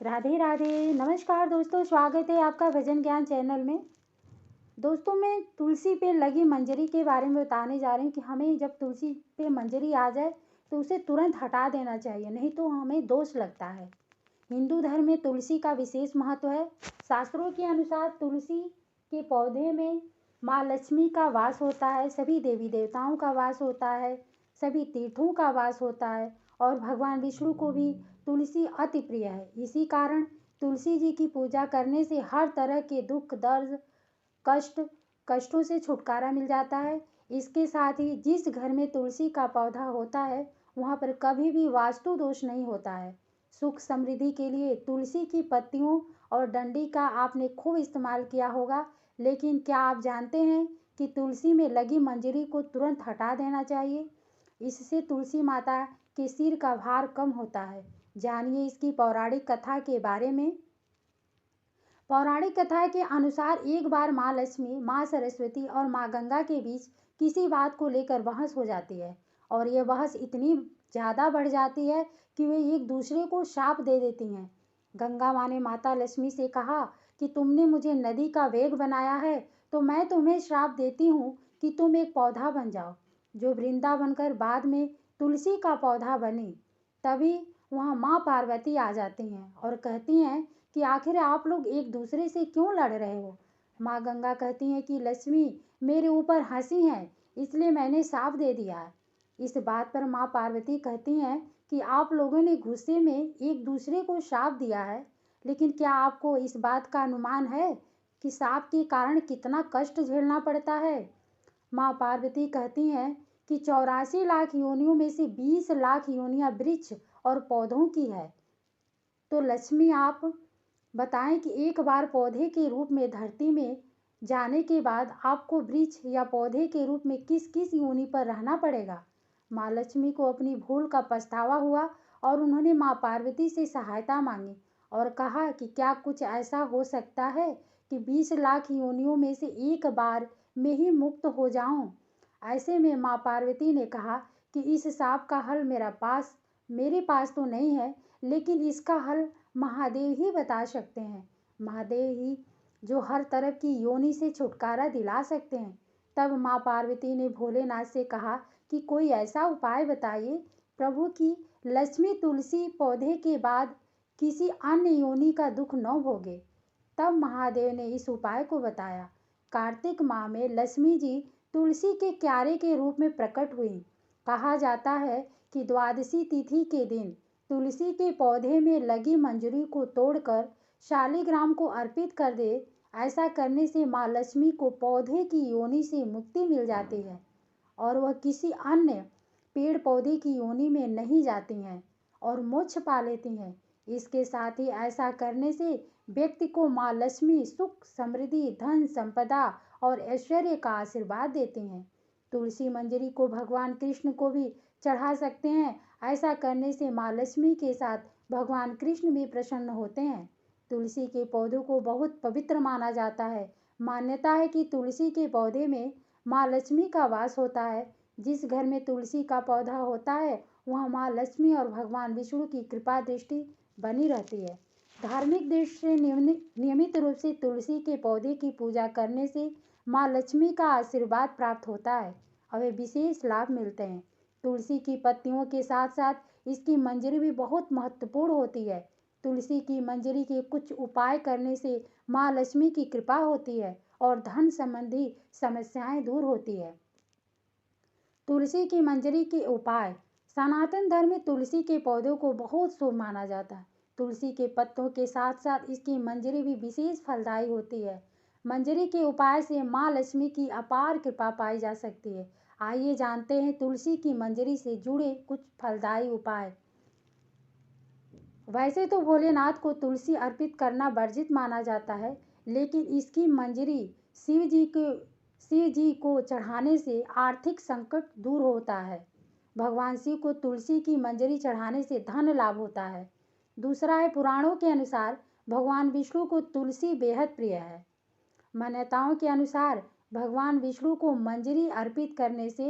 राधे राधे। नमस्कार दोस्तों, स्वागत है आपका भजन ज्ञान चैनल में। दोस्तों, मैं तुलसी पे लगी मंजरी के बारे में बताने जा रही हूँ कि हमें जब तुलसी पे मंजरी आ जाए तो उसे तुरंत हटा देना चाहिए, नहीं तो हमें दोष लगता है। हिंदू धर्म में तुलसी का विशेष महत्व है। शास्त्रों के अनुसार तुलसी के पौधे में माँ लक्ष्मी का वास होता है, सभी देवी देवताओं का वास होता है, सभी तीर्थों का वास होता है और भगवान विष्णु को भी तुलसी अति प्रिय है। इसी कारण तुलसी जी की पूजा करने से हर तरह के दुख दर्द कष्टों से छुटकारा मिल जाता है। इसके साथ ही जिस घर में तुलसी का पौधा होता है वहाँ पर कभी भी वास्तु दोष नहीं होता है। सुख समृद्धि के लिए तुलसी की पत्तियों और डंडी का आपने खूब इस्तेमाल किया होगा, लेकिन क्या आप जानते हैं कि तुलसी में लगी मंजरी को तुरंत हटा देना चाहिए। इससे तुलसी माता के सिर का भार कम होता है। जानिए इसकी पौराणिक कथा के बारे में। पौराणिक कथा के अनुसार एक बार माँ लक्ष्मी, माँ सरस्वती और माँ गंगा के बीच किसी बात को लेकर बहस हो जाती है और यह बहस इतनी ज़्यादा बढ़ जाती है कि वे एक दूसरे को शाप दे देती हैं। गंगा माँ ने माता लक्ष्मी से कहा कि तुमने मुझे नदी का वेग बनाया है, तो मैं तुम्हें श्राप देती हूँ कि तुम एक पौधा बन जाओ, जो वृंदा बनकर बाद में तुलसी का पौधा बनी। तभी वहाँ माँ पार्वती आ जाती हैं और कहती हैं कि आखिर आप लोग एक दूसरे से क्यों लड़ रहे हो। माँ गंगा कहती हैं कि लक्ष्मी मेरे ऊपर हंसी हैं, इसलिए मैंने साफ दे दिया है। इस बात पर माँ पार्वती कहती हैं कि आप लोगों ने गुस्से में एक दूसरे को शाप दिया है, लेकिन क्या आपको इस बात का अनुमान है कि शाप के कारण कितना कष्ट झेलना पड़ता है। माँ पार्वती कहती हैं कि 84 लाख योनियों में से 20 लाख योनियाँ वृक्ष और पौधों की है। तो लक्ष्मी आप बताएं कि एक बार पौधे के रूप में धरती में जाने के बाद आपको वृक्ष या पौधे के रूप में किस किस योनि पर रहना पड़ेगा। माँ लक्ष्मी को अपनी भूल का पछतावा हुआ और उन्होंने माँ पार्वती से सहायता मांगी और कहा कि क्या कुछ ऐसा हो सकता है कि 20 लाख योनियों में से एक बार में ही मुक्त हो जाऊं। ऐसे में माँ पार्वती ने कहा कि इस सांप का हल मेरे पास तो नहीं है, लेकिन इसका हल महादेव ही बता सकते हैं। महादेव ही जो हर तरफ की योनि से छुटकारा दिला सकते हैं। तब माँ पार्वती ने भोलेनाथ से कहा कि कोई ऐसा उपाय बताइए प्रभु कि लक्ष्मी तुलसी पौधे के बाद किसी अन्य योनि का दुख न भोगे। तब महादेव ने इस उपाय को बताया। कार्तिक माह में लक्ष्मी जी तुलसी के क्यारे के रूप में प्रकट हुई। कहा जाता है कि द्वादशी तिथि के दिन तुलसी के पौधे में लगी मंजरी को तोड़कर शालिग्राम को अर्पित कर दे। ऐसा करने से माँ लक्ष्मी को पौधे की योनि से मुक्ति मिल जाती है और वह किसी अन्य पेड़ पौधे की योनि में नहीं जाती हैं और मोक्ष पा लेती हैं। इसके साथ ही ऐसा करने से व्यक्ति को माँ लक्ष्मी सुख समृद्धि धन संपदा और ऐश्वर्य का आशीर्वाद देती हैं। तुलसी मंजरी को भगवान कृष्ण को भी चढ़ा सकते हैं। ऐसा करने से माँ लक्ष्मी के साथ भगवान कृष्ण भी प्रसन्न होते हैं। तुलसी के पौधों को बहुत पवित्र माना जाता है। मान्यता है कि तुलसी के पौधे में माँ लक्ष्मी का वास होता है। जिस घर में तुलसी का पौधा होता है वहाँ माँ लक्ष्मी और भगवान विष्णु की कृपा दृष्टि बनी रहती है। धार्मिक दृष्टि से नियमित रूप से तुलसी के पौधे की पूजा करने से माँ लक्ष्मी का आशीर्वाद प्राप्त होता है और वे विशेष लाभ मिलते हैं। तुलसी की पत्तियों के साथ साथ इसकी मंजरी भी बहुत महत्वपूर्ण होती है। तुलसी की मंजरी के कुछ उपाय करने से माँ लक्ष्मी की कृपा होती है और धन संबंधी समस्याएं दूर होती है। तुलसी की मंजरी के उपाय। सनातन धर्म में तुलसी के पौधों को बहुत शुभ माना जाता है। तुलसी के पत्तों के साथ साथ इसकी मंजरी भी विशेष फलदायी होती है। मंजरी के उपाय से माँ लक्ष्मी की अपार कृपा पाई जा सकती है। आइए जानते हैं तुलसी की मंजरी से जुड़े कुछ फलदायी उपाय। वैसे तो भोलेनाथ को तुलसी अर्पित करना वर्जित माना जाता है, लेकिन इसकी मंजरी शिव जी को चढ़ाने से आर्थिक संकट दूर होता है। भगवान शिव को तुलसी की मंजरी चढ़ाने से धन लाभ होता है। दूसरा है, पुराणों के अनुसार भगवान विष्णु को तुलसी बेहद प्रिय है। मान्यताओं के अनुसार भगवान विष्णु को मंजरी अर्पित करने से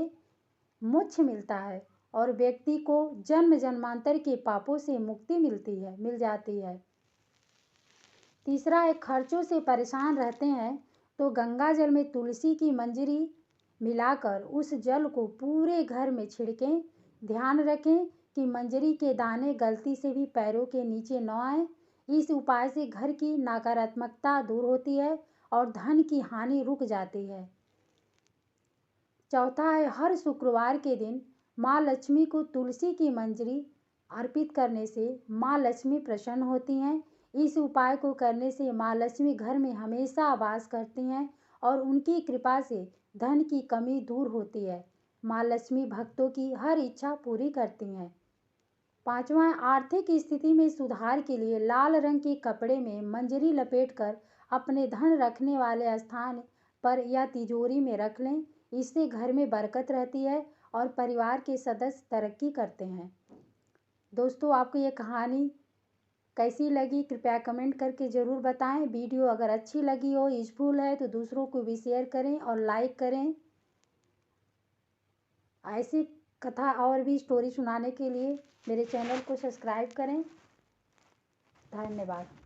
मोक्ष मिलता है और व्यक्ति को जन्म जन्मांतर के पापों से मुक्ति मिल जाती है। तीसरा है, खर्चों से परेशान रहते हैं तो गंगा जल में तुलसी की मंजरी मिलाकर उस जल को पूरे घर में छिड़कें। ध्यान रखें कि मंजरी के दाने गलती से भी पैरों के नीचे न आए। इस उपाय से घर की नकारात्मकता दूर होती है और धन की हानि रुक जाती है। चौथा है, हर शुक्रवार के दिन माँ लक्ष्मी को तुलसी की मंजरी अर्पित करने से माँ लक्ष्मी प्रसन्न होती हैं। इस उपाय को करने से माँ लक्ष्मी घर में हमेशा वास करती हैं और उनकी कृपा से धन की कमी दूर होती है। माँ लक्ष्मी भक्तों की हर इच्छा पूरी करती हैं। पांचवा, आर्थिक स्थिति में सुधार के लिए लाल रंग के कपड़े में मंजरी लपेटकर अपने धन रखने वाले स्थान पर या तिजोरी में रख लें। इससे घर में बरकत रहती है और परिवार के सदस्य तरक्की करते हैं। दोस्तों, आपको ये कहानी कैसी लगी कृपया कमेंट करके ज़रूर बताएं। वीडियो अगर अच्छी लगी हो, यूजफुल है, तो दूसरों को भी शेयर करें और लाइक करें। ऐसी कथा और भी स्टोरी सुनाने के लिए मेरे चैनल को सब्सक्राइब करें। धन्यवाद।